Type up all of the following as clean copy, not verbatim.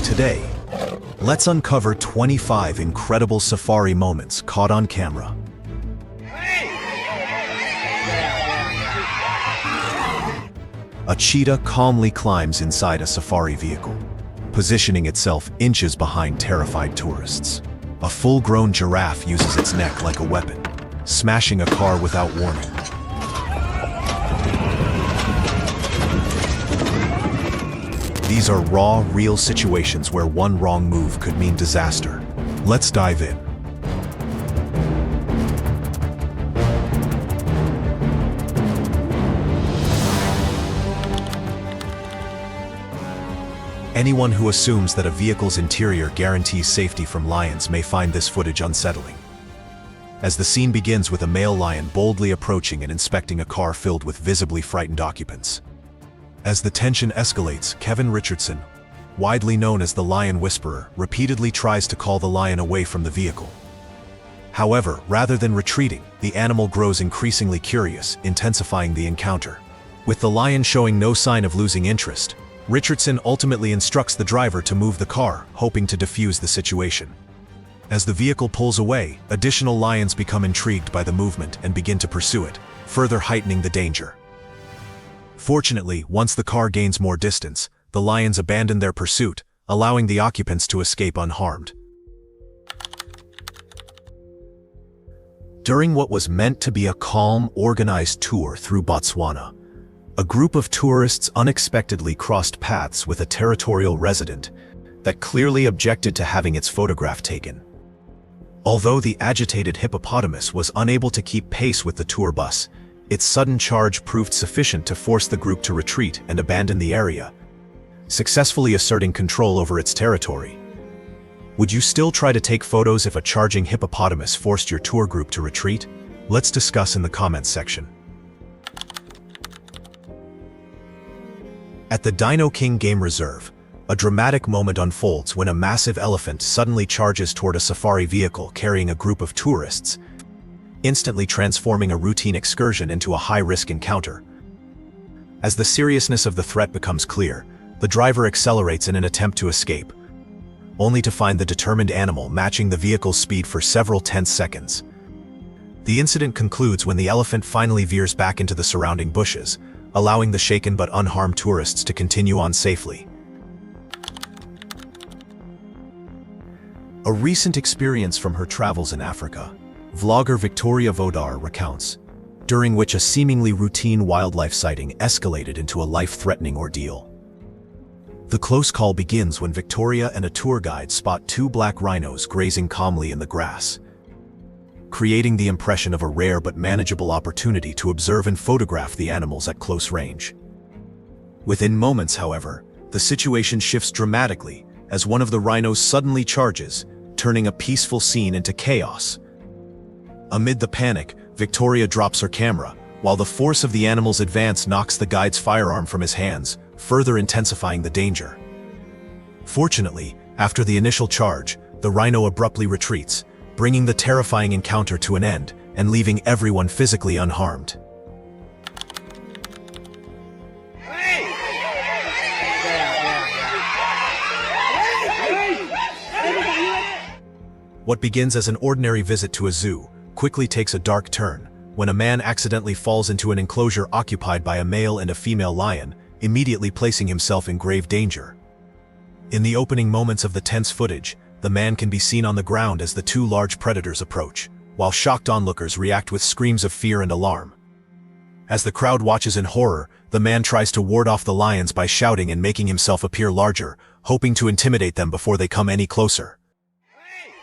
Today, let's uncover 25 incredible safari moments caught on camera. A cheetah calmly climbs inside a safari vehicle, positioning itself inches behind terrified tourists. A full-grown giraffe uses its neck like a weapon, smashing a car without warning. These are raw, real situations where one wrong move could mean disaster. Let's dive in. Anyone who assumes that a vehicle's interior guarantees safety from lions may find this footage unsettling. As the scene begins with a male lion boldly approaching and inspecting a car filled with visibly frightened occupants. As the tension escalates, Kevin Richardson, widely known as the Lion Whisperer, repeatedly tries to call the lion away from the vehicle. However, rather than retreating, the animal grows increasingly curious, intensifying the encounter. With the lion showing no sign of losing interest, Richardson ultimately instructs the driver to move the car, hoping to defuse the situation. As the vehicle pulls away, additional lions become intrigued by the movement and begin to pursue it, further heightening the danger. Fortunately, once the car gains more distance, the lions abandon their pursuit, allowing the occupants to escape unharmed. During what was meant to be a calm, organized tour through Botswana, a group of tourists unexpectedly crossed paths with a territorial resident that clearly objected to having its photograph taken. Although the agitated hippopotamus was unable to keep pace with the tour bus, its sudden charge proved sufficient to force the group to retreat and abandon the area, successfully asserting control over its territory. Would you still try to take photos if a charging hippopotamus forced your tour group to retreat? Let's discuss in the comments section. At the Dino King Game Reserve, a dramatic moment unfolds when a massive elephant suddenly charges toward a safari vehicle carrying a group of tourists, instantly transforming a routine excursion into a high-risk encounter. As the seriousness of the threat becomes clear, the driver accelerates in an attempt to escape, only to find the determined animal matching the vehicle's speed for several tense seconds. The incident concludes when the elephant finally veers back into the surrounding bushes, allowing the shaken but unharmed tourists to continue on safely. A recent experience from her travels in Africa, vlogger Victoria Vodar recounts, during which a seemingly routine wildlife sighting escalated into a life-threatening ordeal. The close call begins when Victoria and a tour guide spot two black rhinos grazing calmly in the grass, creating the impression of a rare but manageable opportunity to observe and photograph the animals at close range. Within moments, however, the situation shifts dramatically as one of the rhinos suddenly charges, turning a peaceful scene into chaos. Amid the panic, Victoria drops her camera, while the force of the animal's advance knocks the guide's firearm from his hands, further intensifying the danger. Fortunately, after the initial charge, the rhino abruptly retreats, bringing the terrifying encounter to an end and leaving everyone physically unharmed. What begins as an ordinary visit to a zoo quickly takes a dark turn when a man accidentally falls into an enclosure occupied by a male and a female lion, immediately placing himself in grave danger. In the opening moments of the tense footage, the man can be seen on the ground as the two large predators approach, while shocked onlookers react with screams of fear and alarm. As the crowd watches in horror, the man tries to ward off the lions by shouting and making himself appear larger, hoping to intimidate them before they come any closer.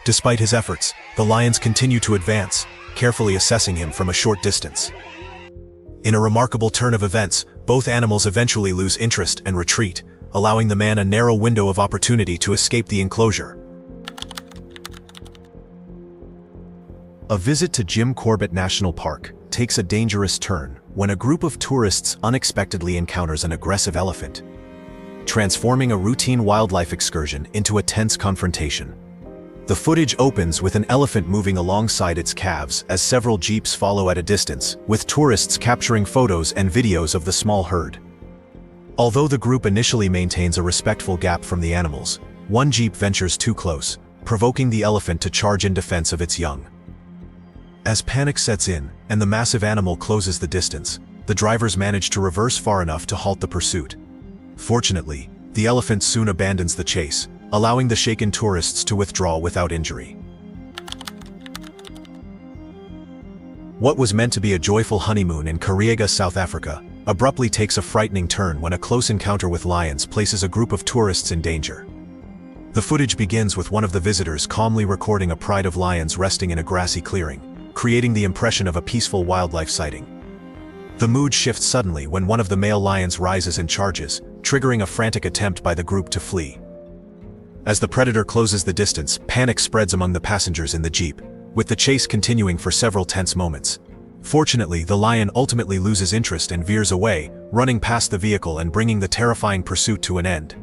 Despite his efforts, the lions continue to advance, carefully assessing him from a short distance. In a remarkable turn of events, both animals eventually lose interest and retreat, allowing the man a narrow window of opportunity to escape the enclosure. A visit to Jim Corbett National Park takes a dangerous turn when a group of tourists unexpectedly encounters an aggressive elephant, transforming a routine wildlife excursion into a tense confrontation. The footage opens with an elephant moving alongside its calves as several jeeps follow at a distance, with tourists capturing photos and videos of the small herd. Although the group initially maintains a respectful gap from the animals, One jeep ventures too close, provoking the elephant to charge in defense of its young. As panic sets in, and the massive animal closes the distance, the drivers manage to reverse far enough to halt the pursuit. Fortunately, the elephant soon abandons the chase, allowing the shaken tourists to withdraw without injury. What was meant to be a joyful honeymoon in Kruger, South Africa, abruptly takes a frightening turn when a close encounter with lions places a group of tourists in danger. The footage begins with one of the visitors calmly recording a pride of lions resting in a grassy clearing, creating the impression of a peaceful wildlife sighting. The mood shifts suddenly when one of the male lions rises and charges, triggering a frantic attempt by the group to flee. As the predator closes the distance, panic spreads among the passengers in the jeep, with the chase continuing for several tense moments. Fortunately, the lion ultimately loses interest and veers away, running past the vehicle and bringing the terrifying pursuit to an end.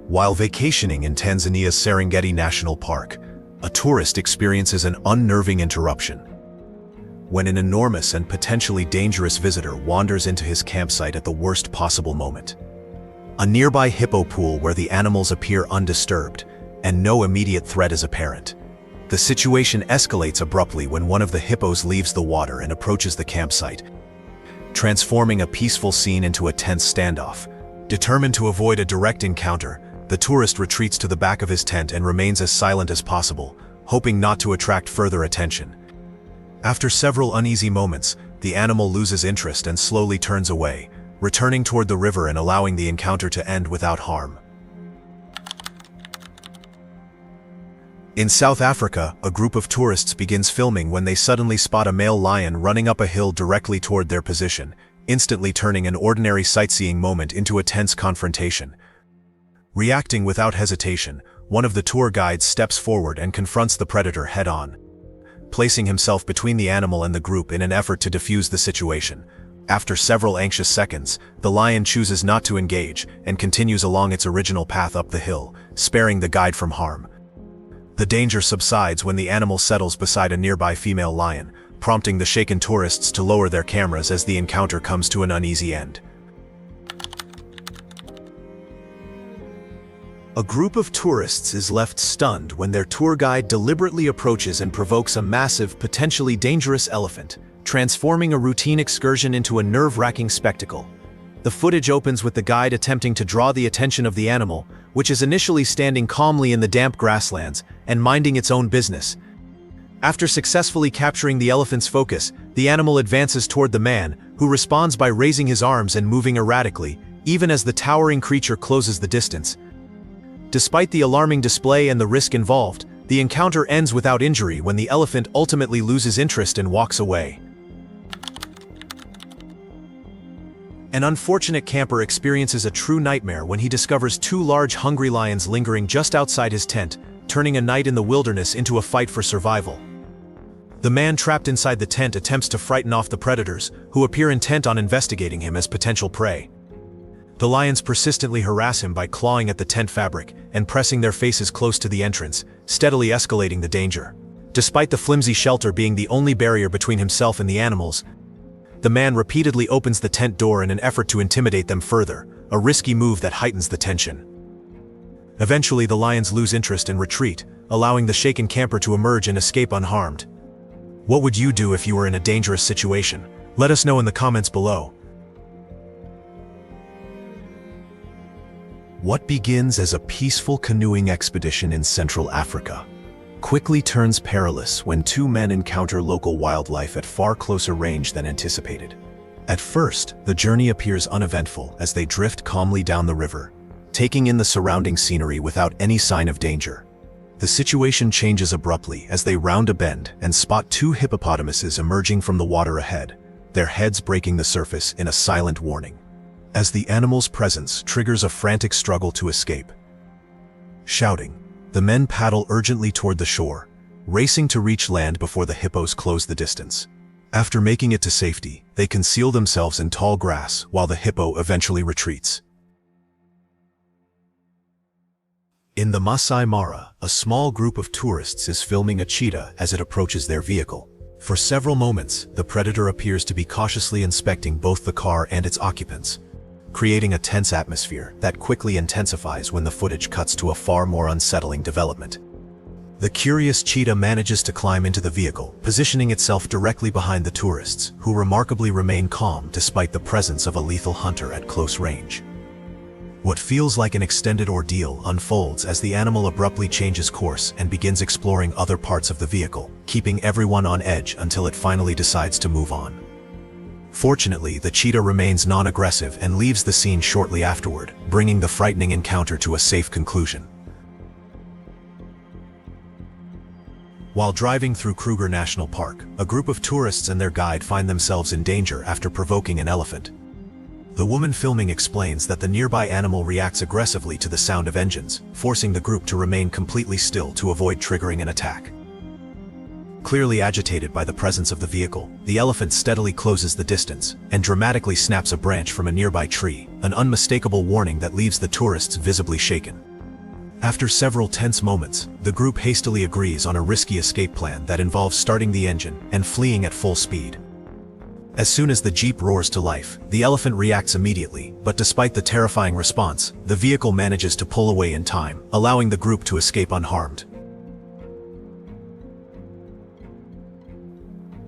While vacationing in Tanzania's Serengeti National Park, a tourist experiences an unnerving interruption. When an enormous and potentially dangerous visitor wanders into his campsite at the worst possible moment. A nearby hippo pool where the animals appear undisturbed, and no immediate threat is apparent. The situation escalates abruptly when one of the hippos leaves the water and approaches the campsite, transforming a peaceful scene into a tense standoff. Determined to avoid a direct encounter, the tourist retreats to the back of his tent and remains as silent as possible, hoping not to attract further attention. After several uneasy moments, the animal loses interest and slowly turns away, returning toward the river and allowing the encounter to end without harm. In South Africa, a group of tourists begins filming when they suddenly spot a male lion running up a hill directly toward their position, instantly turning an ordinary sightseeing moment into a tense confrontation. Reacting without hesitation, one of the tour guides steps forward and confronts the predator head-on, placing himself between the animal and the group in an effort to defuse the situation. After several anxious seconds, the lion chooses not to engage and continues along its original path up the hill, sparing the guide from harm. The danger subsides when the animal settles beside a nearby female lion, prompting the shaken tourists to lower their cameras as the encounter comes to an uneasy end. A group of tourists is left stunned when their tour guide deliberately approaches and provokes a massive, potentially dangerous elephant, transforming a routine excursion into a nerve-wracking spectacle. The footage opens with the guide attempting to draw the attention of the animal, which is initially standing calmly in the damp grasslands and minding its own business. After successfully capturing the elephant's focus, the animal advances toward the man, who responds by raising his arms and moving erratically, even as the towering creature closes the distance. Despite the alarming display and the risk involved, the encounter ends without injury when the elephant ultimately loses interest and walks away. An unfortunate camper experiences a true nightmare when he discovers two large hungry lions lingering just outside his tent, turning a night in the wilderness into a fight for survival. The man trapped inside the tent attempts to frighten off the predators, who appear intent on investigating him as potential prey. The lions persistently harass him by clawing at the tent fabric and pressing their faces close to the entrance, steadily escalating the danger. Despite the flimsy shelter being the only barrier between himself and the animals, the man repeatedly opens the tent door in an effort to intimidate them further, a risky move that heightens the tension. Eventually, the lions lose interest and retreat, allowing the shaken camper to emerge and escape unharmed. What would you do if you were in a dangerous situation? Let us know in the comments below. What begins as a peaceful canoeing expedition in Central Africa quickly turns perilous when two men encounter local wildlife at far closer range than anticipated. At first, the journey appears uneventful as they drift calmly down the river, taking in the surrounding scenery without any sign of danger. The situation changes abruptly as they round a bend and spot two hippopotamuses emerging from the water ahead, their heads breaking the surface in a silent warning. As the animal's presence triggers a frantic struggle to escape. Shouting, the men paddle urgently toward the shore, racing to reach land before the hippos close the distance. After making it to safety, they conceal themselves in tall grass while the hippo eventually retreats. In the Maasai Mara, a small group of tourists is filming a cheetah as it approaches their vehicle. For several moments, the predator appears to be cautiously inspecting both the car and its occupants. creating a tense atmosphere that quickly intensifies when the footage cuts to a far more unsettling development. The curious cheetah manages to climb into the vehicle, positioning itself directly behind the tourists, who remarkably remain calm despite the presence of a lethal hunter at close range. What feels like an extended ordeal unfolds as the animal abruptly changes course and begins exploring other parts of the vehicle, keeping everyone on edge until it finally decides to move on. Fortunately, the cheetah remains non-aggressive and leaves the scene shortly afterward, bringing the frightening encounter to a safe conclusion. While driving through Kruger National Park, a group of tourists and their guide find themselves in danger after provoking an elephant. The woman filming explains that the nearby animal reacts aggressively to the sound of engines, forcing the group to remain completely still to avoid triggering an attack. Clearly agitated by the presence of the vehicle, the elephant steadily closes the distance and dramatically snaps a branch from a nearby tree, an unmistakable warning that leaves the tourists visibly shaken. After several tense moments, the group hastily agrees on a risky escape plan that involves starting the engine and fleeing at full speed. As soon as the Jeep roars to life, the elephant reacts immediately, but despite the terrifying response, the vehicle manages to pull away in time, allowing the group to escape unharmed.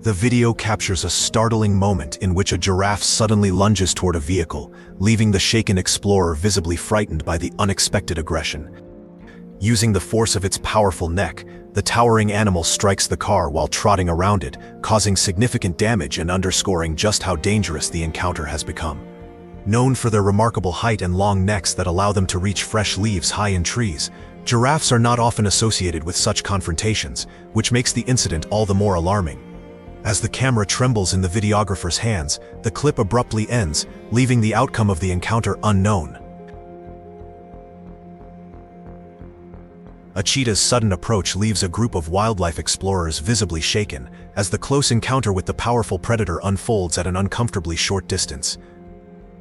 The video captures a startling moment in which a giraffe suddenly lunges toward a vehicle, leaving the shaken explorer visibly frightened by the unexpected aggression. Using the force of its powerful neck, the towering animal strikes the car while trotting around it, causing significant damage and underscoring just how dangerous the encounter has become. Known for their remarkable height and long necks that allow them to reach fresh leaves high in trees, giraffes are not often associated with such confrontations, which makes the incident all the more alarming. As the camera trembles in the videographer's hands, the clip abruptly ends, leaving the outcome of the encounter unknown. A cheetah's sudden approach leaves a group of wildlife explorers visibly shaken, as the close encounter with the powerful predator unfolds at an uncomfortably short distance.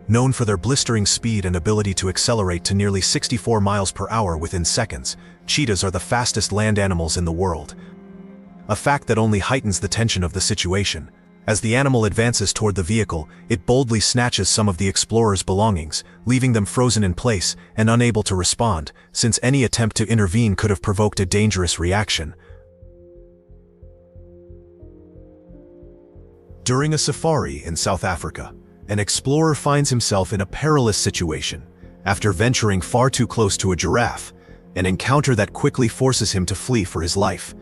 Known for their blistering speed and ability to accelerate to nearly 64 miles per hour within seconds, cheetahs are the fastest land animals in the world. A fact that only heightens the tension of the situation. As the animal advances toward the vehicle, it boldly snatches some of the explorers' belongings, leaving them frozen in place and unable to respond, since any attempt to intervene could have provoked a dangerous reaction. During a safari in South Africa, an explorer finds himself in a perilous situation after venturing far too close to a giraffe, an encounter that quickly forces him to flee for his life.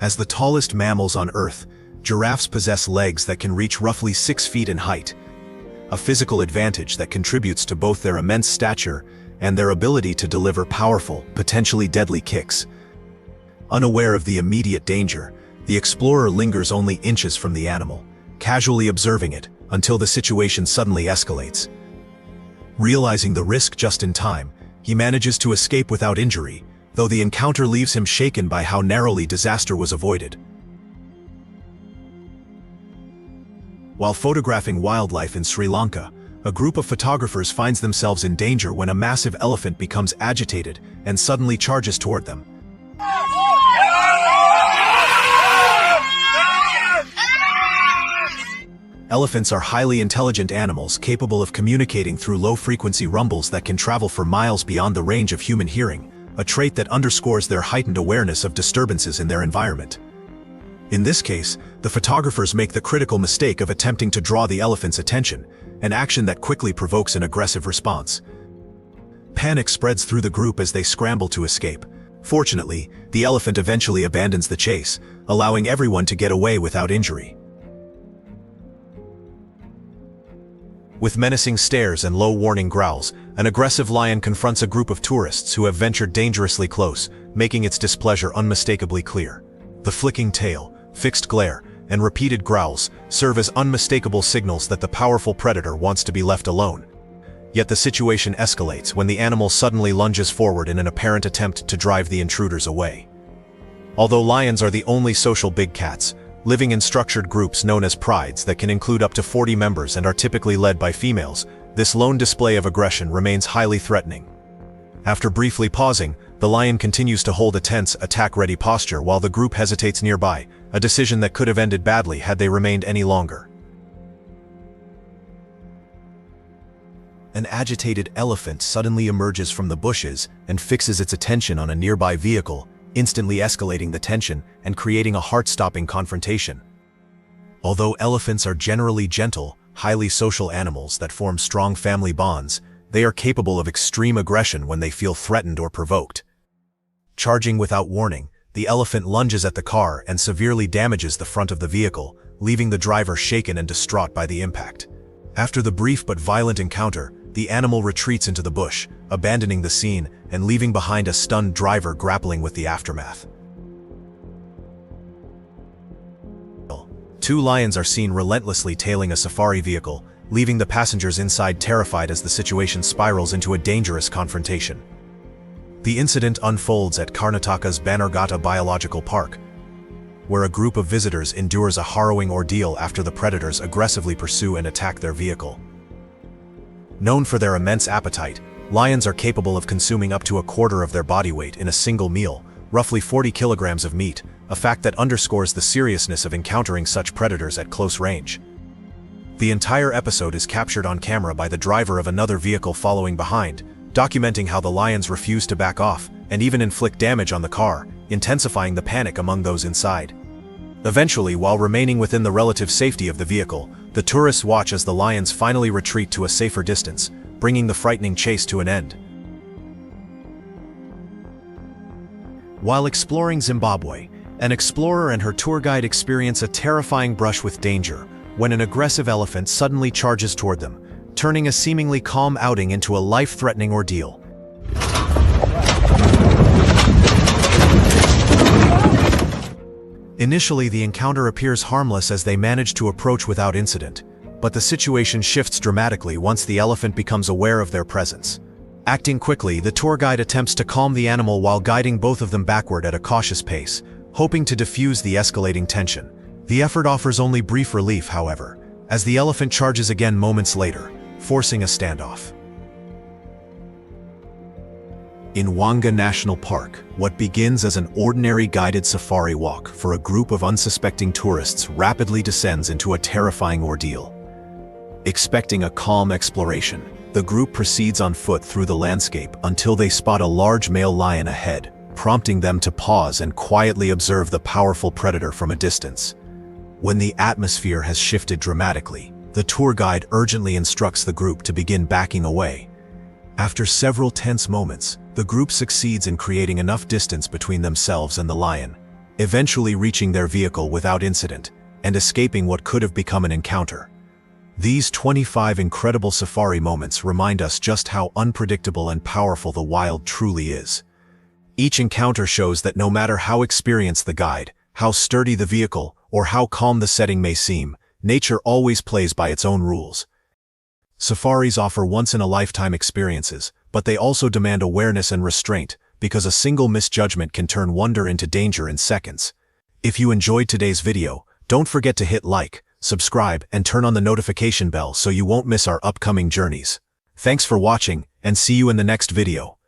As the tallest mammals on Earth, giraffes possess legs that can reach roughly 6 feet in height, a physical advantage that contributes to both their immense stature and their ability to deliver powerful, potentially deadly kicks. Unaware of the immediate danger, the explorer lingers only inches from the animal, casually observing it until the situation suddenly escalates. Realizing the risk just in time, he manages to escape without injury, though the encounter leaves him shaken by how narrowly disaster was avoided. While photographing wildlife in Sri Lanka, a group of photographers finds themselves in danger when a massive elephant becomes agitated and suddenly charges toward them. Elephants are highly intelligent animals capable of communicating through low-frequency rumbles that can travel for miles beyond the range of human hearing, a trait that underscores their heightened awareness of disturbances in their environment. In this case, the photographers make the critical mistake of attempting to draw the elephant's attention, an action that quickly provokes an aggressive response. Panic spreads through the group as they scramble to escape. Fortunately, the elephant eventually abandons the chase, allowing everyone to get away without injury. With menacing stares and low-warning growls, an aggressive lion confronts a group of tourists who have ventured dangerously close, making its displeasure unmistakably clear. The flicking tail, fixed glare, and repeated growls serve as unmistakable signals that the powerful predator wants to be left alone. Yet the situation escalates when the animal suddenly lunges forward in an apparent attempt to drive the intruders away. Although lions are the only social big cats, living in structured groups known as prides that can include up to 40 members and are typically led by females, this lone display of aggression remains highly threatening. After briefly pausing, the lion continues to hold a tense, attack-ready posture while the group hesitates nearby, a decision that could have ended badly had they remained any longer. An agitated elephant suddenly emerges from the bushes and fixes its attention on a nearby vehicle, instantly escalating the tension and creating a heart-stopping confrontation. Although elephants are generally gentle, highly social animals that form strong family bonds, they are capable of extreme aggression when they feel threatened or provoked. Charging without warning, the elephant lunges at the car and severely damages the front of the vehicle, leaving the driver shaken and distraught by the impact. After the brief but violent encounter, the animal retreats into the bush, abandoning the scene and leaving behind a stunned driver grappling with the aftermath. 2 lions are seen relentlessly tailing a safari vehicle, leaving the passengers inside terrified as the situation spirals into a dangerous confrontation. The incident unfolds at Karnataka's Bannerghatta Biological Park, where a group of visitors endures a harrowing ordeal after the predators aggressively pursue and attack their vehicle. Known for their immense appetite, lions are capable of consuming up to a quarter of their body weight in a single meal, roughly 40 kilograms of meat, a fact that underscores the seriousness of encountering such predators at close range. The entire episode is captured on camera by the driver of another vehicle following behind, documenting how the lions refuse to back off and even inflict damage on the car, intensifying the panic among those inside. Eventually, while remaining within the relative safety of the vehicle, the tourists watch as the lions finally retreat to a safer distance, bringing the frightening chase to an end. While exploring Zimbabwe, an explorer and her tour guide experience a terrifying brush with danger when an aggressive elephant suddenly charges toward them, turning a seemingly calm outing into a life-threatening ordeal. Initially, the encounter appears harmless as they manage to approach without incident, but the situation shifts dramatically once the elephant becomes aware of their presence. Acting quickly, the tour guide attempts to calm the animal while guiding both of them backward at a cautious pace, hoping to diffuse the escalating tension. The effort offers only brief relief, however, as the elephant charges again moments later, forcing a standoff. In Hwange National Park, what begins as an ordinary guided safari walk for a group of unsuspecting tourists rapidly descends into a terrifying ordeal. Expecting a calm exploration, the group proceeds on foot through the landscape until they spot a large male lion ahead, prompting them to pause and quietly observe the powerful predator from a distance. When the atmosphere has shifted dramatically, the tour guide urgently instructs the group to begin backing away. After several tense moments, the group succeeds in creating enough distance between themselves and the lion, eventually reaching their vehicle without incident and escaping what could have become an encounter. These 25 incredible safari moments remind us just how unpredictable and powerful the wild truly is. Each encounter shows that no matter how experienced the guide, how sturdy the vehicle, or how calm the setting may seem, nature always plays by its own rules. Safaris offer once-in-a-lifetime experiences, but they also demand awareness and restraint, because a single misjudgment can turn wonder into danger in seconds. If you enjoyed today's video, don't forget to hit like, subscribe, and turn on the notification bell so you won't miss our upcoming journeys. Thanks for watching, and see you in the next video.